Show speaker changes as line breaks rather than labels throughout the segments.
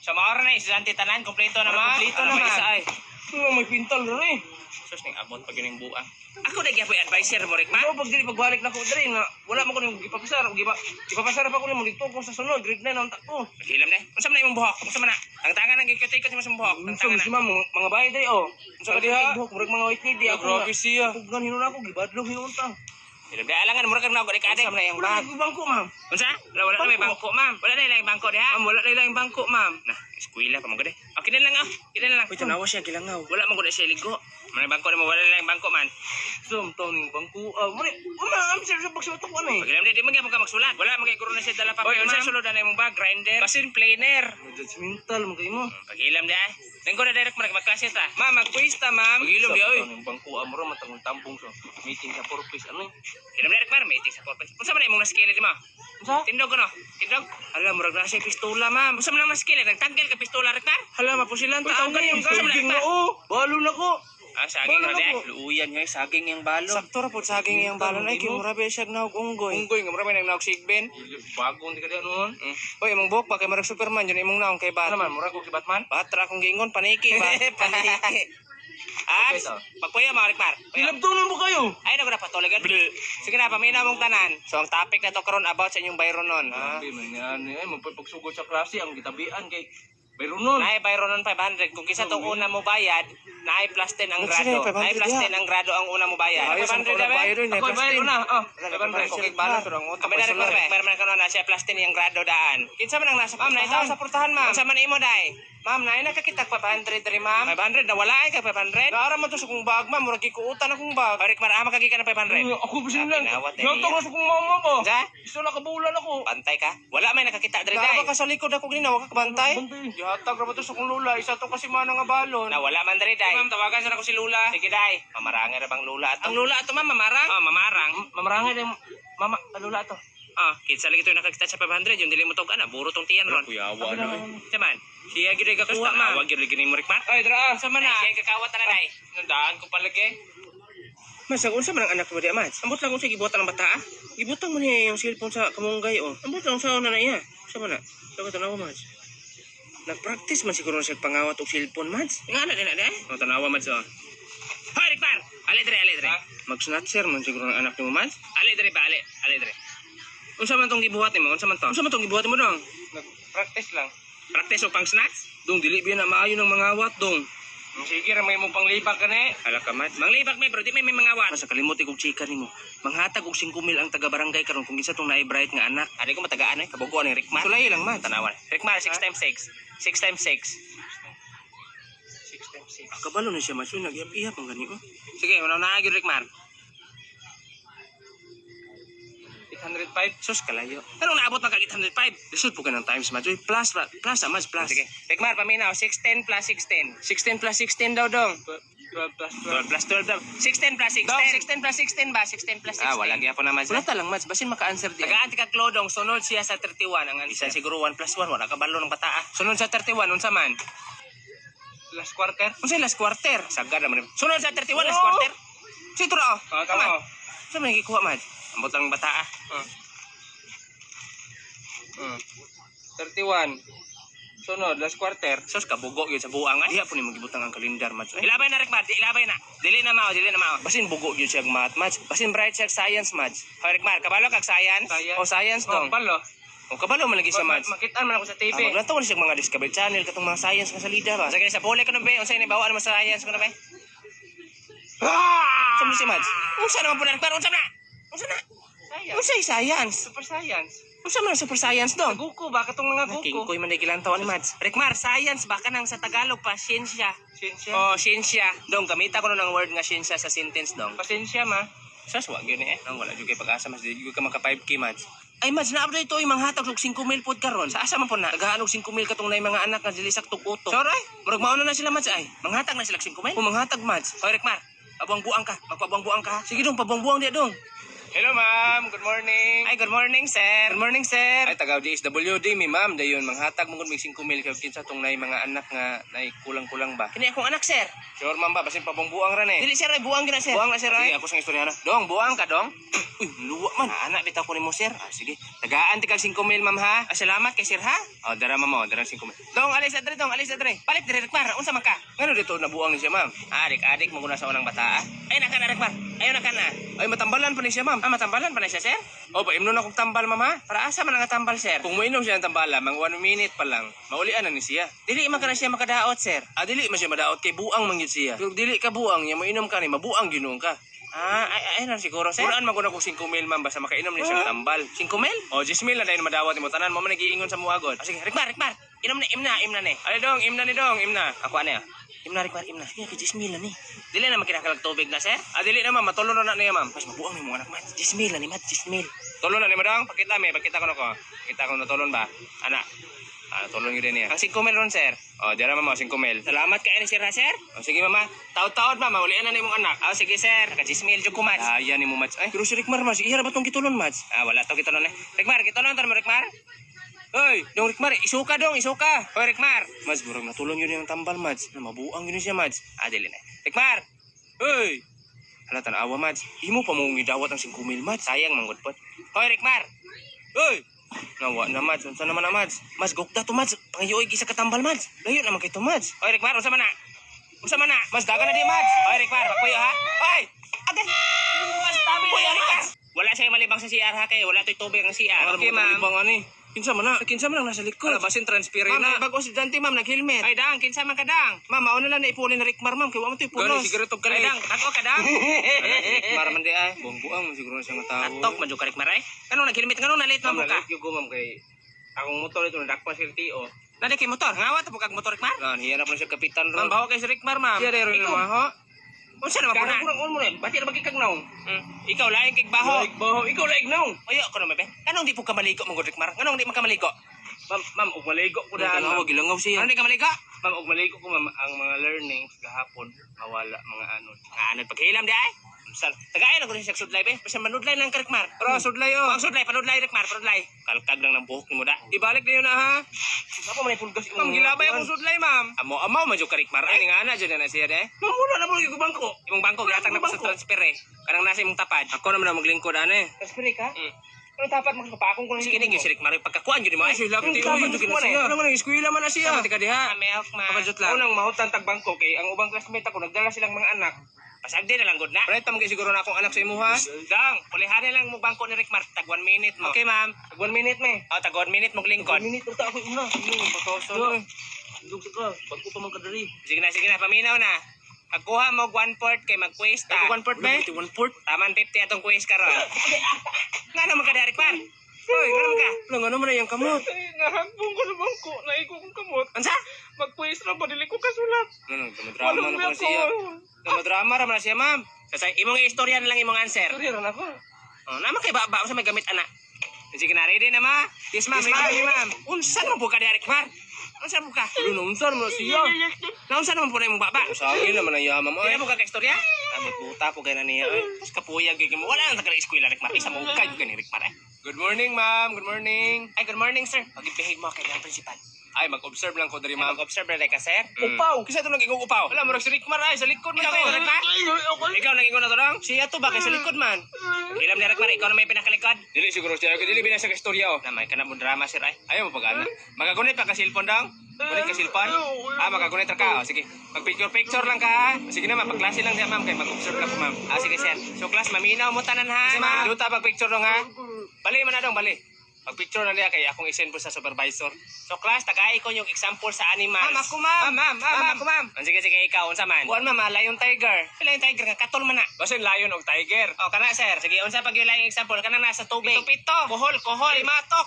Sa maora na estudyante tanan, kompleto naman.
Kompleto naman. May pintal rin eh.
Sus ning abot pag yun yung buang. Ako na gyapon advisor mo Rick man.
Pag dili pagbalik na ko diri nga wala man ko ning gipapasar, gipapasar pa ko nimo dito ko sa sunod grade 9 ang takbo.
Pagilam na. Unsa man na imong buhok? Unsa man na? Ang tangan nang gikot-ikot sa imong buhok. Ang
Unsa
tangan
si
na.
ma'am mga bahay dai oh. Unsa ka diha? Murag mga white lady ako.
Grabe siya.
Pugan hinon ako gibadlong hinunta.
Ilam na alangan mura kang nawag ka
Unsa man yung bag? Bangko ma'am.
Unsa? Wala na may bangko ma'am. Wala na ilang bangko diha.
Ma'am wala na ilang bangko ma'am.
Nah, eskwela pa mo gud. Okay na lang ah. Kina na lang.
Uy tanawa siya gilangaw.
Wala man gud siya ligo. May bangko na mo wala na ilang bangko man.
Som ning bangko. Muna am sir sa pagsuot ko ani.
Pagilam di man gyapon ka magsulat. Wala man kay kuruna siya dala papel. Unsa sulod na imong bag? Grinder, basin planer.
Judgmental mo kay mo.
Pagilam di ay. Nang ko na direct mo magklase ta. Ma'am, magpuista ma'am. Pagilam di oy.
Ning bangko amro matangong tampong so. Meeting sa purpose ano.
Ilam direct man meeting sa purpose. Unsa man imong na-skill di mo?
Unsa?
Tindog ko no. Tindog. Hala murag na siya pistola ma'am. Unsa man lang na-skill? Nagtanggal ka pistola rek na?
Hala mapusilan ta ang
Saging
saging
na,
oo. Balo na ko.
Ah, saging
Balo
na di ay.
ko.
Luuyan nga saging yung balon.
Sakto ra pud saging yang balon ay kimurabe siya naog unggoy.
Unggoy nga marami nang naog sigben.
Bago hindi ka diyan noon.
Oy, imong buhok pa kay marag Superman yun imong naong kay Batman.
Naman mura ko kay Batman.
Batra akong giingon paniki ba? Paniki. Ah,
Okay, to.
pagpuya mga Rikmar.
Ilabtunan mo kayo.
Ay, naku na patulogan. Sige na, pamina mong tanan. So, ang topic na to karon about sa inyong Byronon. Ha?
Sabi man yan eh magpagsugod sa klase ang gitabian kay Byronon.
Naay Byronon 500. Kung kisa itong una mo bayad, naay plus 10 ang grado.
Nagsina, 500
Naay plus 10 ang grado ang una mo bayad.
Ayos ang
500 na ba?
bayad
Ako
Ako bayad na. Oh,
500.
500
Okay,
balon
balon. Kami na rin ko rin. Meron man ka na siya plus 10 yung grado daan. Kinsa man ang nasa ma'am, naitaw sa portahan ma'am. Kinsa man imo dai? Ma'am, naay nakakita 500 rin ma'am. 500 na wala ay ka 500.
Naara man to sa kong bag ma'am, murag gikuutan akong bag.
Parik marama kagi ka ng 500.
Ako bisin lang.
Kinawat na
Yato
niya.
nga sa kong mama ba?
Sa?
Gusto na kabulan ako.
Pantay ka? Wala may nakakita diri
Naba
dai.
ka sa likod ako ganina, wag ka bantay.
Bantay.
Gihatag ra ba to sa kong lula, isa to kasi mana nga balon.
Na wala man diri dai.
Ma'am, tawagan sa ako si Lula.
Sige dai. Mamaranga ra bang lula ato? Ang lula ato ma'am mamarang? Oh, mamarang.
Mamarangay din mama, Lula to.
Ah, kinsa lagi to nakakita sa 500 yung dili mo tog ana, buro tong tiyan ron.
Kuyawa na.
Saman. Siya gid ka kuha ma. Wag gid gini mo Rikmar.
Ay, dra.
Sa man na. Siya kakawat na dai. Nandaan ko palagi. Mas unsa man ang anak mo di Amats? Ambot lang unsa gibutan ng bata ah. Gibutang mo niya yung cellphone sa kamunggay oh. Ambot lang sa una na iya. Sa man na. Sa tanawa Mats. Nagpractice man siguro siya pangawat og cellphone Mats. Nga na din na oh, tanawa Mats oh. Hoy Rikmar, ali dire. Mag-snatcher man siguro ng anak mo Mats. Ali dire ba ali dire. Unsa man tong gibuhat nimo? Unsa man tong gibuhat mo dong?
Nag-practice lang.
Practice o pang snacks? Dong dili biya na maayo ng mangawat dong.
Sige ra may mong panglibak ka ni.
Ala ka man. Manglibak may bro, di may mangawat. Masa kalimot ikog chika nimo. Manghatag og 5,000 ang taga barangay karon kung kinsa tong naay bright nga anak. Ari ko matagaan kabuguan ni Rikmar. Sulay lang man tanawan. Rikmar 6 times 6. 6 times 6.
6 times 6.
Kabalo na siya masu nagyap-iyap ang gani oh. Sige, una na agi Rikmar.
805.
Sus kalayo. Anong naabot man kag 805? Lisod po ka ng times match. Plus mas plus. Sige. Rikmar paminaw 610 plus 16. 16 plus 16 daw dong.
12 plus
12 plus 12 daw. 16 plus 16. 16 plus 16 ba? 16 plus 16. Ah, wala gyapon naman. Wala ta lang, Mads. Basin maka-answer di. Tagaan ka Clodong, sunod siya sa 31 ang answer. Siguro 1 plus 1, wala ka balo ng bata. Sunod sa 31 unsa man?
last quarter.
Unsa last quarter? Sagad naman. Sunod sa 31 last quarter. Sito ra.
Tama.
Sa man gikuha, Mads? Ambot lang bata.
31. Sunod, last quarter.
Sus kabugo gyud sa buang ay. Diha po nimo gibutang ang kalendar, Mads. Ilabay na Rikmar, ilabay na. Dili na mao. Basin bugo gyud siya math, Mads. Basin bright siya science, Mads. Hoy Rikmar, kabalo kag science? O science dong.
Palo.
O kabalo man lagi siya, Mads.
Makitaan man ako sa TV.
Maglantaw siya mga Discovery Channel katong mga science nga salida ba. Sa kini sa pole ko na ba? Unsa ni bawaan mo sa science ko na ba? Unsa mo si Mads? Unsa naman po na? Unsa na? Unsa science?
Super science.
Unsa man super science dong?
Guko ba katong mga guko?
Kingkoy man gilantaw ni Mads. Rikmar, science baka nang sa Tagalog pa siyensya.
Siyensya.
Oh, siyensya. Dong gamita ko ng word nga siyensya sa sentence dong.
Pasensya ma.
Sas wag yun eh. Nang wala jud kay pag-asa mas di ka maka 5K Mads. Ay Mads, naabot ito ay manghatag og 5,000 pod karon. Sa asa man po na? Tagahan og 5,000 katong nay mga anak nga dili sakto utok. Sorry, murag mauna na sila Mads ay. Manghatag na sila 5,000. Kung manghatag Mads. Hoy Rikmar, pabuang-buang ka. Magpabuang-buang ka. Sige dong, pabuang-buang dia dong. Hello, ma'am. Good morning.
Ay, good morning, sir. Good morning, sir.
Ay, tagaw DSWD, mi ma'am. Dayon, manghatag mo kung may 5 mil kaya kinsa tong nay mga anak nga nay kulang-kulang ba?
Kini akong anak, sir.
Sure, ma'am ba? Basin pa buang ran eh.
Dili, sir, ay buwang gina, sir.
Buang na, sir. Sige, ako sa istorya na. Dong, buang ka, dong.
Uy, luwa man. Anak, bitaw ko ni mo, sir.
Sige. Tagaan ti kag 5 mil, ma'am, ha?
Salamat kay sir, ha?
Oh, dara, ma'am. Oh, dara 5 mil.
Dong, alis adre, dong, alis adre. Palit dire, Rekmar. Unsa man ka?
Ngano dito nabuang ni siya, ma'am?
Adik-adik mo guna sa unang bata, ah. Ay, naka na, Rekmar. Ayaw na ka na.
Ay, matambalan pa ni siya, ma'am.
Matambalan pa na siya, sir?
Oh, paimno na kong tambal, ma'am, ha?
Para asa man nga tambal, sir?
Kung mainom siya ng tambala, mang 1 minute pa lang, maulian na ni siya.
Dili man ka na siya makadaot, sir.
Dili man siya madaot kay buang mangyud siya. Pero dili ka buang, niya mainom ka ni mabuang ginuong ka.
Ay na siguro, sir.
Pulaan man ko na kung 5 mil, ma'am, basta makainom niya siyang tambal.
5 mil?
O, 10 mil na dahil madawat mo tanan, mo man nagiingon sa muagod.
Sige, Rekmar. Inom na, imna ni.
Ay, dong, imna ni dong, imna.
Ako ano ya? Imna, Rekmar, imna. Sige, kay 10 mil na ni. Dili na makinakalag tubig na, sir?
Dili na, ma'am, matulo na niya, ma'am.
Mas mabuang ni mo anak, man. 10 mil na ni, man. 10 mil.
Tulo na ni madang, pakita ko na ko. Pakita ko na tulon ba? Anak. Tulon yun din niya.
Ang 5 mil ron, sir.
O, dira, ma'am, 5 mil.
Salamat kayo ni sir, ha, sir?
O, sige, mama. Taod-taod, ma'am, maulian na ni mong anak.
Sige, sir. Naka 10 mil, jug ko, Mads.
Yan ni mo, Mads. Ay, pero si Rikmar, Mads, iya ba itong kitulon, Mads?
Wala to, kitulon eh. Rekmar, kitulon to mo, Rekmar.
Hoy,
Dong, Rekmar, isuka dong, isuka. Hoy, Rekmar.
Mads, burong natulon yun yung tambal, Mads. Mabuang yun siya, Mads.
Dili na. Rekmar.
Hoy! Hala, tanawa, Mads. Imo pa mong idawat ang 5 mil, Mads.
Sayang, manggutpot. Hoy, Rekmar.
Hoy! Nawa na, Mads. Unsa naman na, Mads?
Mas gukta to, Mads. Pangayoy gisa katambal, Mads.
Layo naman kay to, Mads.
Hoy, Rekmar, unsa man na? Unsa man na? Mas dagan na di, Mads. Hoy, Rekmar, magpuyo ha. Hoy! Agay! Mas tabi na yan, Rekmar. Wala siya malibang sa CR ha, kay wala to'y tubig ang CR.
Okay, ma'am. Ibang ani. Kinsa man na nasa likod.
Ala, basin transparent
Ma'am,
na.
bago si Dante, ma'am, nag-helmet.
Ay, dang, kinsa man ka, dang.
Ma'am, mauna lang na ipulin na Rikmar, ma'am. Kaya wala mo ito ipulos.
Gano'n, siguro itong kalay. Ay, dang, tako ka, dang.
Rikmar man di ay. Buang-buang, siguro na siyang tao.
Atok, madyo ka, Rekmar, ay. Kanong nag-helmet, kanong nalit
Ma'am,
mo ka?
nalit ko, ma'am, kay akong motor ito, nadakpa si Tio.
Nadi kay motor, ngawa to pagkag motor, Rekmar.
Hiyanap na siya kapitan
Ma'am,
ron.
baho kay si Rekmar, ma'am.
Siya rin
Ikaw.
naman, ha?
Unsa naman po na?
Kurang mo rin. Bati na magkikagnaw.
Ikaw laing kay baho.
Baho. Ikaw laig naw.
Oyo, ako naman, be. Kanong di po ka maligo, mong Rekmar? Kanong di man ka maligo?
Ma'am, ug maligo ko daan.
Huwag ilangaw siya. Ano di ka maligo?
Ma'am, ug maligo ko, ma'am, ang mga learnings gahapon, mawala mga ano.
Ano, paghilam di ay? Tagay lang ko siya sudlay, be. Basta manudlay lang ka, Rekmar.
Pero sudlay, oh.
Ang sudlay, panudlay, Rekmar, panudlay. Kalkag lang ng buhok ni mo da.
Ibalik na yun na, ha?
Apa man pulgas
Ma'am, gilabay akong sudlay, ma'am.
Amo, madyo ka, Rekmar.
Ay,
Ay,
nga na, dyan na siya, de.
ma'am, wala na po yung bangko. Yung bangko, gatang na po sa transfer eh. Kanang nasa imong tapad.
Ako naman na maglingkod, ano eh.
Transfer ka? Ano tapat magpapakong ko ng sige yung Rekmar, pagkakuan yun mo
Ay,
ay.
sila, pati
dapat
uy,
mo na eh.
ano man, eskwela man na siya.
Tama, tika diha. May help, ma.
Kapajot lang.
Unang mahutan tagbangko kay ang ubang classmate ako nagdala silang mga anak. Pasagdi na lang good na.
Right, tam kayo siguro na akong anak sa imo, ha?
Dang, pulihan lang mo bangko ni Rekmar tag 1 minute mo. Okay, ma'am.
Tag 1 minute, me.
Oh, tag 1 minute mo lingkod.
Minute, uta ako una.
Patoso.
Dugto ka, bagko pa man kadari.
Sige na, paminaw na. Pagkuha mo 1/4 kay mag-quiz ta.
1/4 ba? 1/4.
Taman 50 atong quiz karon. Nga naman ka, Rekmar. Hoy, nga naman ka.
Lang, ano man na yung kamot?
Nahagbong ko sa bangko, naiko kong kamot. Ansa? Mag-quiz lang, padili ko kasulat.
Ano, drama na pala siya. Drama raman na siya, ma'am.
Sasay, imong istorya na lang imong answer.
Sorry, ran ako.
Oh, naman kay ba sa may gamit ana. Sige na, ready na ma?
Yes, ma'am.
Yes, ma'am. Unsa mo po ka di Rekmar? Unsa mo ka?
Ano, unsan mo na siya?
Naunsa naman po na imong baba?
Sa akin naman ang yaman mo.
Kaya po ka istorya? Abot buta po kay na niya. Tapos kapuyag kay mo. Wala nang tagal eskwela Rekmar. Isa mo kay ni Rekmar.
Good morning, ma'am. Good morning.
Ay, good morning, sir. Pag-ibihig mo kay ang principal.
Ay, mag-observe lang ko dari, ma'am.
Mag-observe na ka, sir.
Upaw! Kisa ito naging upaw? Wala, marag si Rikmar ay, sa likod man
Ikaw
ako.
kayo, Rekmar? Ikaw naging una to dong? Siya to ba kay sa likod man? Hilam ni Rekmar, ikaw na may pinakalikod.
Dili siguro siya. Dili binasa ka istorya, oh.
Na may kanang mo drama, sir ay.
Ayaw mo pag-ana. Magagunit pa ka cellphone dong? Gunit ka cellphone? Magagunit ka. Oh, sige. Mag-picture lang ka, ha? Sige naman, pag-klase lang siya, ma'am. Kaya mag-observe lang ko, ma'am.
Sige, sir. So, class, maminaw mo tanan ha.
Kasi ma'am, luta pag-picture dong, ha? Bali man na dong, bali. Pag-picture na niya, kaya akong isend po sa supervisor.
So, class, tagay ko yung example sa animals.
Ma'am, ako, ma'am.
Ma'am, ako, ma'am. Sige, ikaw, unsa man?
Buwan, ma'am, lion tiger.
Sila yung tiger nga, katol man na.
Basta yung lion o tiger.
O, kana, sir. Sige, unsa pag yung example, kana nasa tubig.
Pito.
Kuhol, alimatok.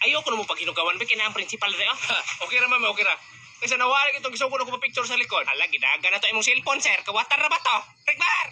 Ayoko na mo pag hinugawan, kina ang principal rin, oh.
Okay ra, ma'am, okay ra. Kasi nawari itong gusto ko na ko pa-picture sa likod.
Hala, gidaga na to imong cellphone, sir. Kawatar na ba to? Rekmar!